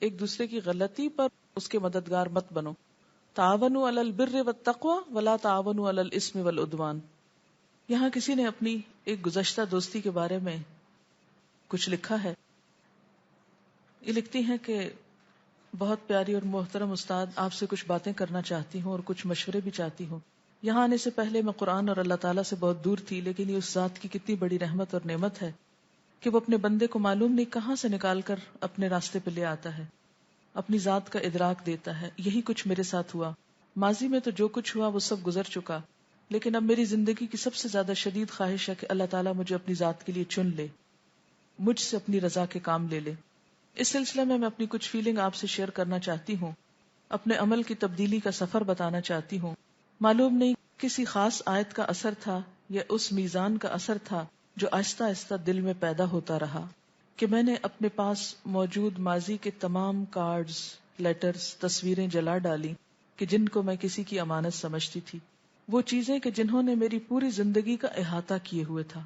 ایک دوسرے کی غلطی پر اس کے مددگار مت بنو. تعاونوا علی البر والتقوی ولا تعاونوا علی الاثم والعدوان. یہاں کسی نے اپنی ایک گزشتہ دوستی کے بارے میں کچھ لکھا ہے. یہ لکھتی ہیں کہ بہت پیاری اور محترم استاد، آپ سے کچھ باتیں کرنا چاہتی ہوں اور کچھ مشورے بھی چاہتی ہوں. یہاں آنے سے پہلے میں قرآن اور اللہ تعالیٰ سے بہت دور تھی، لیکن یہ اس ذات کی کتنی بڑی رحمت اور نعمت ہے کہ وہ اپنے بندے کو معلوم نہیں کہاں سے نکال کر اپنے راستے پہ لے آتا ہے، اپنی ذات کا ادراک دیتا ہے. یہی کچھ میرے ساتھ ہوا. ماضی میں تو جو کچھ ہوا وہ سب گزر چکا، لیکن اب میری زندگی کی سب سے زیادہ شدید خواہش ہے کہ اللہ تعالیٰ مجھے اپنی ذات کے لیے چن لے، مجھ سے اپنی رضا کے کام لے لے. اس سلسلے میں اپنی کچھ فیلنگ آپ سے شیئر کرنا چاہتی ہوں، اپنے عمل کی تبدیلی کا سفر بتانا چاہتی ہوں. معلوم نہیں کسی خاص آیت کا اثر تھا یا اس میزان کا اثر تھا جو آہستہ آہستہ دل میں پیدا ہوتا رہا کہ میں نے اپنے پاس موجود ماضی کے تمام کارڈز، لیٹرز، تصویریں جلا ڈالی کہ جن کو میں کسی کی امانت سمجھتی تھی، وہ چیزیں کہ جنہوں نے میری پوری زندگی کا احاطہ کیے ہوئے تھا.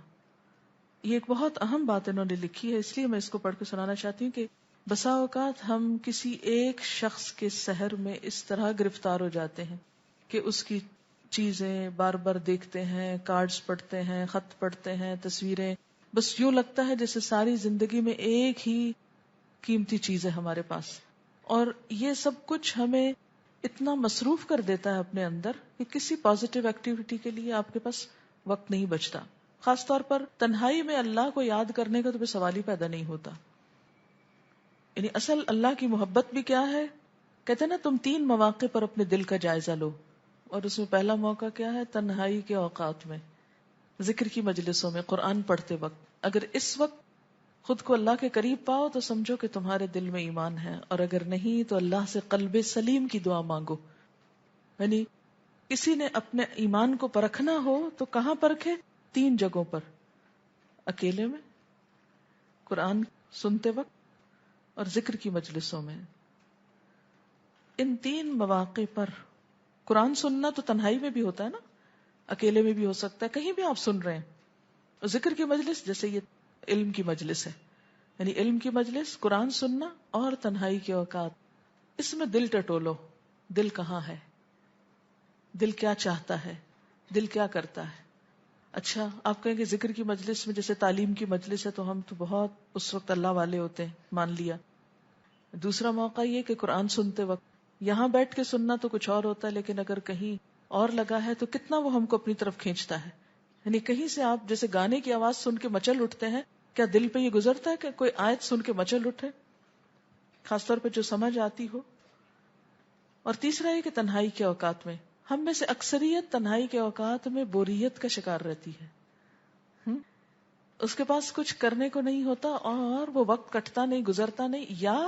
یہ ایک بہت اہم بات انہوں نے لکھی ہے، اس لیے میں اس کو پڑھ کے سنانا چاہتی ہوں کہ بسا اوقات ہم کسی ایک شخص کے سحر میں اس طرح گرفتار ہو جاتے ہیں کہ اس کی چیزیں بار بار دیکھتے ہیں، کارڈز پڑھتے ہیں، خط پڑھتے ہیں، تصویریں، بس یوں لگتا ہے جیسے ساری زندگی میں ایک ہی قیمتی چیز ہے ہمارے پاس. اور یہ سب کچھ ہمیں اتنا مصروف کر دیتا ہے اپنے اندر کہ کسی پازیٹیو ایکٹیویٹی کے لیے آپ کے پاس وقت نہیں بچتا. خاص طور پر تنہائی میں اللہ کو یاد کرنے کا تو کوئی سوال ہی پیدا نہیں ہوتا. یعنی اصل اللہ کی محبت بھی کیا ہے؟ کہتے ہیں نا تم 3 مواقع پر اپنے دل کا جائزہ لو، اور اس میں پہلا موقع کیا ہے؟ تنہائی کے اوقات میں، ذکر کی مجلسوں میں، قرآن پڑھتے وقت. اگر اس وقت خود کو اللہ کے قریب پاؤ تو سمجھو کہ تمہارے دل میں ایمان ہے، اور اگر نہیں تو اللہ سے قلب سلیم کی دعا مانگو. یعنی کسی نے اپنے ایمان کو پرکھنا ہو تو کہاں پرکھے؟ 3 جگہوں پر: اکیلے میں، قرآن سنتے وقت، اور ذکر کی مجلسوں میں. ان 3 مواقع پر قرآن سننا تو تنہائی میں بھی ہوتا ہے نا، اکیلے میں بھی ہو سکتا ہے، کہیں بھی آپ سن رہے ہیں. اور ذکر کی مجلس جیسے یہ علم کی مجلس ہے، یعنی علم کی مجلس، قرآن سننا اور تنہائی کے اوقات. اس میں دل ٹٹولو، دل کہاں ہے، دل کیا چاہتا ہے، دل کیا کرتا ہے. اچھا آپ کہیں کہ ذکر کی مجلس میں جیسے تعلیم کی مجلس ہے تو ہم تو بہت اس وقت اللہ والے ہوتے ہیں، مان لیا. دوسرا موقع یہ کہ قرآن سنتے وقت یہاں بیٹھ کے سننا تو کچھ اور ہوتا ہے، لیکن اگر کہیں اور لگا ہے تو کتنا وہ ہم کو اپنی طرف کھینچتا ہے. یعنی کہیں سے آپ جیسے گانے کی آواز سن کے مچل اٹھتے ہیں، کیا دل پہ یہ گزرتا ہے کہ کوئی آیت سن کے مچل اٹھے، خاص طور پہ جو سمجھ آتی ہو. اور تیسرا یہ کہ تنہائی کے اوقات میں ہم میں سے اکثریت تنہائی کے اوقات میں بوریت کا شکار رہتی ہے. اس کے پاس کچھ کرنے کو نہیں ہوتا اور وہ وقت کٹتا نہیں، گزرتا نہیں. یا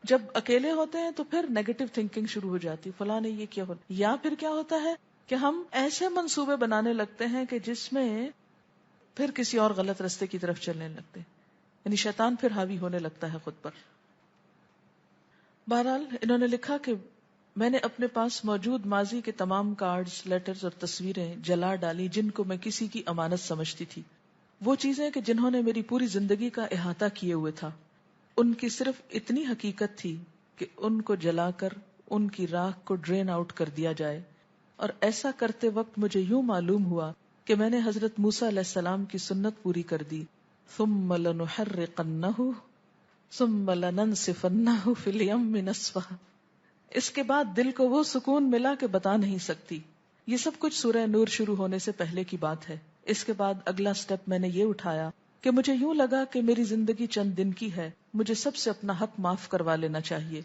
جب اکیلے ہوتے ہیں تو پھر نیگیٹو تھنکنگ شروع ہو جاتی، فلاں نے یہ کیا ہو. یا پھر کیا ہوتا ہے کہ ہم ایسے منصوبے بنانے لگتے ہیں کہ جس میں پھر کسی اور غلط رستے کی طرف چلنے لگتے ہیں، یعنی شیطان پھر حاوی ہونے لگتا ہے خود پر. بہرحال انہوں نے لکھا کہ میں نے اپنے پاس موجود ماضی کے تمام کارڈز، لیٹرز اور تصویریں جلا ڈالی جن کو میں کسی کی امانت سمجھتی تھی. وہ چیزیں کہ جنہوں نے میری پوری زندگی کا احاطہ کیے ہوئے تھا، ان کی صرف اتنی حقیقت تھی کہ ان کو جلا کر ان کی راکھ کو ڈرین آؤٹ کر دیا جائے. اور ایسا کرتے وقت مجھے یوں معلوم ہوا کہ میں نے حضرت موسیٰ علیہ السلام کی سنت پوری کر دی. ثم لنحرقنہ ثم لننسفنہ فی الیم نسفا. اس کے بعد دل کو وہ سکون ملا کہ بتا نہیں سکتی. یہ سب کچھ سورہ نور شروع ہونے سے پہلے کی بات ہے. اس کے بعد اگلا سٹیپ میں نے یہ اٹھایا کہ مجھے یوں لگا کہ میری زندگی چند دن کی ہے، مجھے سب سے اپنا حق معاف کروا لینا چاہیے.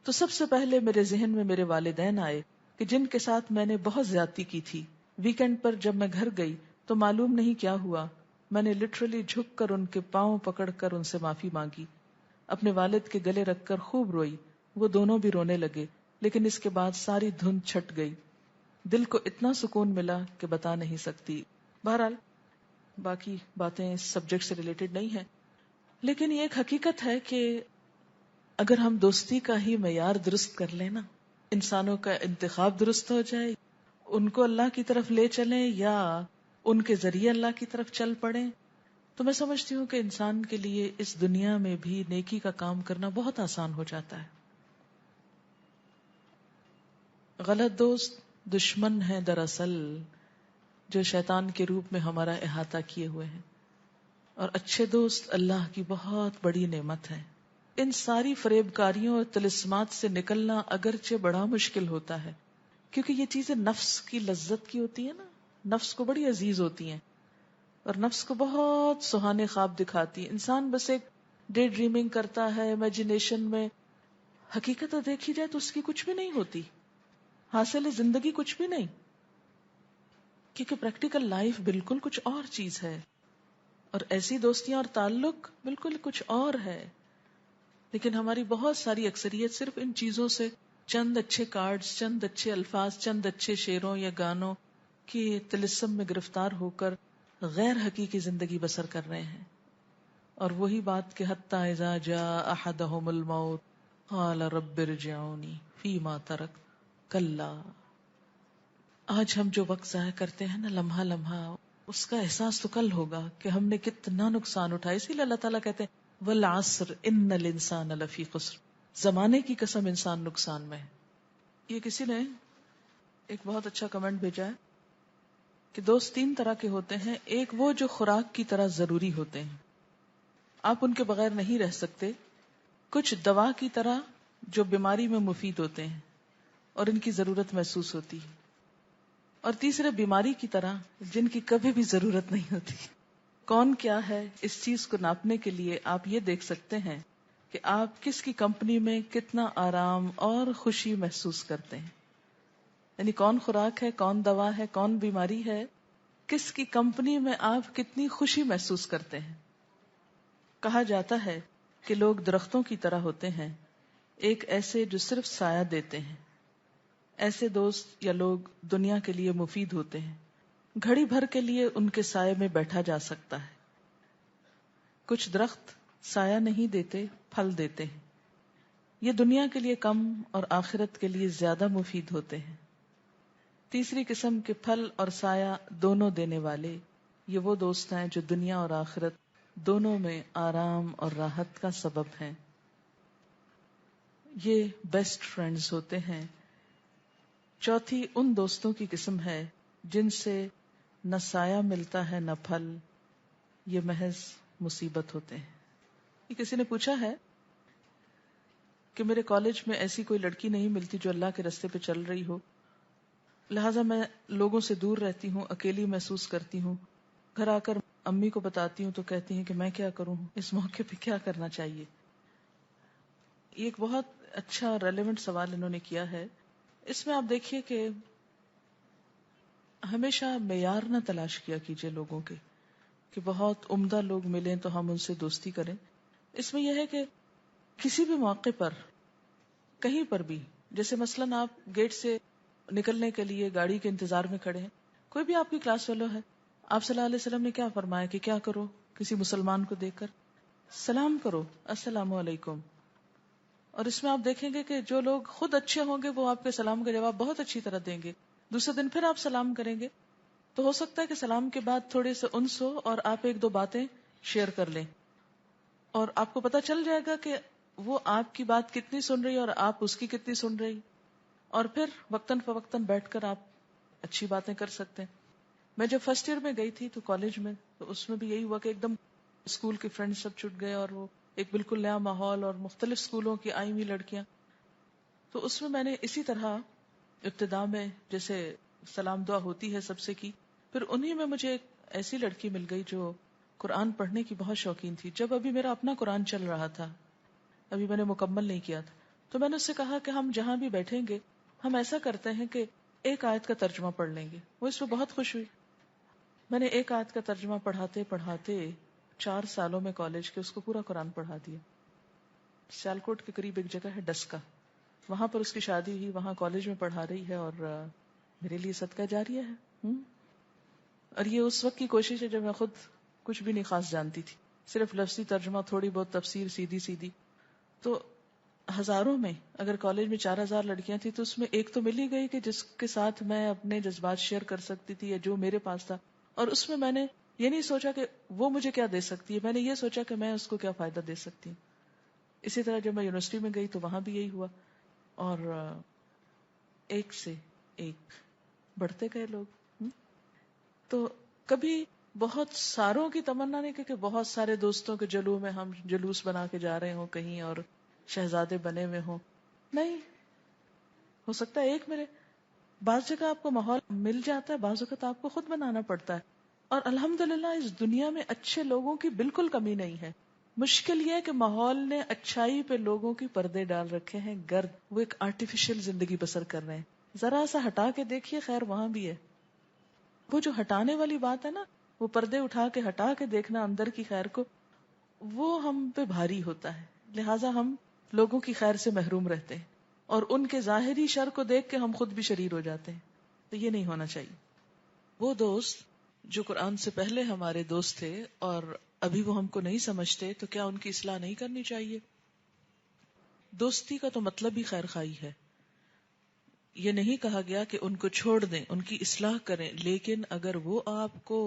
تو سب سے پہلے میرے ذہن میں میرے والدین آئے کہ جن کے ساتھ میں نے بہت زیادتی کی تھی. ویکینڈ پر جب میں گھر گئی تو معلوم نہیں کیا ہوا، میں نے لٹرلی جھک کر ان کے پاؤں پکڑ کر ان سے معافی مانگی، اپنے والد کے گلے رکھ کر خوب روئی. وہ دونوں بھی رونے لگے، لیکن اس کے بعد ساری دھند چھٹ گئی. دل کو اتنا سکون ملا کہ بتا نہیں سکتی. بہرحال باقی باتیں اس سبجیکٹ سے ریلیٹڈ نہیں ہیں، لیکن یہ ایک حقیقت ہے کہ اگر ہم دوستی کا ہی معیار درست کر لیں نا، انسانوں کا انتخاب درست ہو جائے، ان کو اللہ کی طرف لے چلیں یا ان کے ذریعے اللہ کی طرف چل پڑیں، تو میں سمجھتی ہوں کہ انسان کے لیے اس دنیا میں بھی نیکی کا کام کرنا بہت آسان ہو جاتا ہے. غلط دوست دشمن ہے دراصل، جو شیطان کے روپ میں ہمارا احاطہ کیے ہوئے ہیں، اور اچھے دوست اللہ کی بہت بڑی نعمت ہے. ان ساری فریب کاریوں اور طلسمات سے نکلنا اگرچہ بڑا مشکل ہوتا ہے، کیونکہ یہ چیزیں نفس کی لذت کی ہوتی ہیں نا، نفس کو بڑی عزیز ہوتی ہیں اور نفس کو بہت سہانے خواب دکھاتی ہے. انسان بس ایک ڈے ڈریمنگ کرتا ہے امیجنیشن میں، حقیقت دیکھی جائے تو اس کی کچھ بھی نہیں ہوتی، حاصل زندگی کچھ بھی نہیں، کیونکہ پریکٹیکل لائف بالکل کچھ اور چیز ہے اور ایسی دوستیاں اور تعلق بالکل کچھ اور ہے. لیکن ہماری بہت ساری اکثریت صرف ان چیزوں سے، چند اچھے کارڈز، چند اچھے الفاظ، چند اچھے شعروں یا گانوں کی طلسم میں گرفتار ہو کر غیر حقیقی زندگی بسر کر رہے ہیں. اور وہی بات کہ حتی اذا جاء احدهم الموت قال رب ارجعونی فیما ترک کلا. آج ہم جو وقت ضائع کرتے ہیں نا، لمحہ لمحہ، اس کا احساس تو کل ہوگا کہ ہم نے کتنا نقصان اٹھایا. اسی لیے اللہ تعالیٰ کہتے ہیں والعصر ان الانسان لفی خسر، زمانے کی قسم انسان نقصان میں ہے. یہ کسی نے ایک بہت اچھا کمنٹ بھیجا ہے کہ دوست تین طرح کے ہوتے ہیں. ایک وہ جو خوراک کی طرح ضروری ہوتے ہیں، آپ ان کے بغیر نہیں رہ سکتے. کچھ دوا کی طرح جو بیماری میں مفید ہوتے ہیں اور ان کی ضرورت محسوس ہوتی ہے. اور تیسرے بیماری کی طرح جن کی کبھی بھی ضرورت نہیں ہوتی. کون کیا ہے، اس چیز کو ناپنے کے لیے آپ یہ دیکھ سکتے ہیں کہ آپ کس کی کمپنی میں کتنا آرام اور خوشی محسوس کرتے ہیں. یعنی کون خوراک ہے، کون دوا ہے، کون بیماری ہے، کس کی کمپنی میں آپ کتنی خوشی محسوس کرتے ہیں. کہا جاتا ہے کہ لوگ درختوں کی طرح ہوتے ہیں، ایک ایسے جو صرف سایہ دیتے ہیں. ایسے دوست یا لوگ دنیا کے لیے مفید ہوتے ہیں، گھڑی بھر کے لیے ان کے سائے میں بیٹھا جا سکتا ہے. کچھ درخت سایہ نہیں دیتے، پھل دیتے ہیں. یہ دنیا کے لیے کم اور آخرت کے لیے زیادہ مفید ہوتے ہیں. تیسری قسم کے پھل اور سایہ دونوں دینے والے، یہ وہ دوست ہیں جو دنیا اور آخرت دونوں میں آرام اور راحت کا سبب ہیں. یہ بیسٹ فرینڈز ہوتے ہیں. چوتھی ان دوستوں کی قسم ہے جن سے نہ سایہ ملتا ہے نہ پھل، یہ محض مصیبت ہوتے ہیں. یہ کسی نے پوچھا ہے کہ میرے کالج میں ایسی کوئی لڑکی نہیں ملتی جو اللہ کے راستے پہ چل رہی ہو، لہٰذا میں لوگوں سے دور رہتی ہوں، اکیلی محسوس کرتی ہوں. گھر آ کر امی کو بتاتی ہوں تو کہتی ہیں کہ میں کیا کروں، اس موقع پہ کیا کرنا چاہیے. یہ ایک بہت اچھا ریلیونٹ سوال انہوں نے کیا ہے. اس میں آپ دیکھیے کہ ہمیشہ معیار نہ تلاش کیا کیجئے لوگوں کے کہ بہت عمدہ لوگ ملیں تو ہم ان سے دوستی کریں. اس میں یہ ہے کہ کسی بھی موقع پر، کہیں پر بھی، جیسے مثلاً آپ گیٹ سے نکلنے کے لیے گاڑی کے انتظار میں کھڑے ہیں، کوئی بھی آپ کی کلاس فیلو ہے، آپ صلی اللہ علیہ وسلم نے کیا فرمایا کہ کیا کرو؟ کسی مسلمان کو دیکھ کر سلام کرو، السلام علیکم. اور اس میں آپ دیکھیں گے کہ جو لوگ خود اچھے ہوں گے وہ آپ کے سلام کا جواب بہت اچھی طرح دیں گے. دوسرے دن پھر آپ سلام کریں گے تو ہو سکتا ہے کہ سلام کے بعد تھوڑے سے انس ہو اور آپ ایک دو باتیں شیئر کر لیں، اور آپ کو پتا چل جائے گا کہ وہ آپ کی بات کتنی سن رہی اور آپ اس کی کتنی سن رہی، اور پھر وقتاً فوقتاً بیٹھ کر آپ اچھی باتیں کر سکتے ہیں. میں جب فرسٹ ایئر میں گئی تھی تو کالج میں، تو اس میں بھی یہی ہوا کہ ایک دم اسکول کے فرینڈ سب چھٹ گئے اور وہ ایک بالکل نیا ماحول اور مختلف اسکولوں کی آئی ہوئی لڑکیاں. تو اس میں نے اسی طرح ابتدا میں جیسے سلام دعا ہوتی ہے سب سے کی، پھر انہی میں مجھے ایک ایسی لڑکی مل گئی جو قرآن پڑھنے کی بہت شوقین تھی. جب ابھی میرا اپنا قرآن چل رہا تھا، ابھی میں نے مکمل نہیں کیا تھا، تو میں نے اس سے کہا کہ ہم جہاں بھی بیٹھیں گے ہم ایسا کرتے ہیں کہ ایک آیت کا ترجمہ پڑھ لیں گے. وہ اس پہ بہت خوش ہوئی. میں نے ایک آیت کا ترجمہ پڑھاتے پڑھاتے 4 سالوں میں کالج کے اس کو پورا قرآن پڑھا دیا. سیالکوٹ کے قریب ایک جگہ ہے ڈسکا، وہاں پر اس کی شادی ہوئی، وہاں کالج میں پڑھا رہی ہے، اور میرے لیے صدقہ جاریہ ہے. اور یہ اس وقت کی کوشش ہے جب میں خود کچھ بھی نہیں خاص جانتی تھی. صرف لفظی ترجمہ، تھوڑی بہت تفسیر سیدھی سیدھی. تو ہزاروں میں اگر کالج میں 4000 لڑکیاں تھیں تو اس میں ایک تو مل ہی گئی کہ جس کے ساتھ میں اپنے جذبات شیئر کر سکتی تھی یا جو میرے پاس تھا. اور اس میں نے یہ نہیں سوچا کہ وہ مجھے کیا دے سکتی ہے، میں نے یہ سوچا کہ میں اس کو کیا فائدہ دے سکتی ہوں. اسی طرح جب میں یونیورسٹی میں گئی تو وہاں بھی یہی ہوا، اور ایک سے ایک بڑھتے گئے لوگ. تو کبھی بہت ساروں کی تمنا نہیں کہ بہت سارے دوستوں کے جلوہ میں ہم جلوس بنا کے جا رہے ہوں کہیں اور شہزادے بنے ہوئے ہوں. نہیں، ہو سکتا ہے ایک ملے. بعض جگہ آپ کو ماحول مل جاتا ہے، بعض وقت آپ کو خود بنانا پڑتا ہے. اور الحمدللہ اس دنیا میں اچھے لوگوں کی بالکل کمی نہیں ہے. مشکل یہ ہے کہ ماحول نے اچھائی پہ لوگوں کی پردے ڈال رکھے ہیں، گرد، وہ ایک آرٹیفیشل زندگی بسر کر رہے ہیں. ذرا سا ہٹا کے دیکھیے، خیر وہاں بھی ہے. وہ جو ہٹانے والی بات ہے نا، وہ پردے اٹھا کے ہٹا کے دیکھنا اندر کی خیر کو، وہ ہم پہ بھاری ہوتا ہے. لہٰذا ہم لوگوں کی خیر سے محروم رہتے ہیں اور ان کے ظاہری شر کو دیکھ کے ہم خود بھی شریر ہو جاتے ہیں. تو یہ نہیں ہونا چاہیے. وہ دوست جو قرآن سے پہلے ہمارے دوست تھے اور ابھی وہ ہم کو نہیں سمجھتے، تو کیا ان کی اصلاح نہیں کرنی چاہیے؟ دوستی کا تو مطلب ہی خیر خواہی ہے. یہ نہیں کہا گیا کہ ان کو چھوڑ دیں، ان کی اصلاح کریں، لیکن اگر وہ آپ کو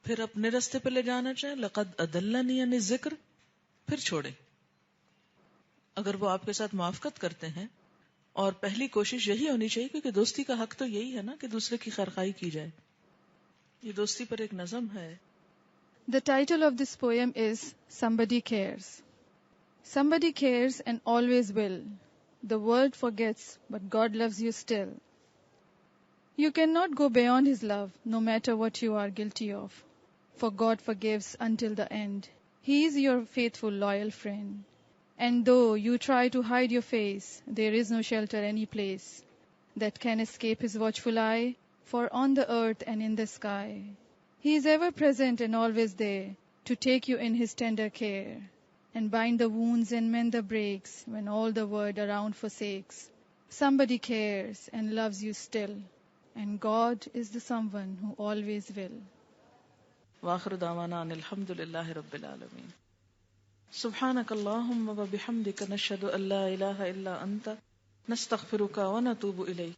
پھر اپنے راستے پہ لے جانا چاہیں، لقد اضلنی عن الذکر، پھر چھوڑیں. اگر وہ آپ کے ساتھ موافقت کرتے ہیں، اور پہلی کوشش یہی ہونی چاہیے کیونکہ دوستی کا حق تو یہی ہے نا کہ دوسرے کی خیرخواہی کی جائے. یہ دوستی پر ایک نظم ہے. The title of this poem is Somebody Cares. Somebody cares and always will. The world forgets, but God loves you still. You cannot go beyond His love, no matter what you are guilty of. For God forgives until the end. He is your faithful, loyal friend. And though you try to hide your face, there is no shelter any place that can escape His watchful eye, for on the earth and in the sky, He is ever present and always there to take you in His tender care, and bind the wounds and mend the breaks when all the world around forsakes. Somebody cares and loves you still, and God is the someone who always will. وآخر دعوانا ان الحمد للہ رب العالمین. سبحانک اللہم وبحمدک، نشہد ان لا الہ الا انت، نستغفرک ونتوب الیک.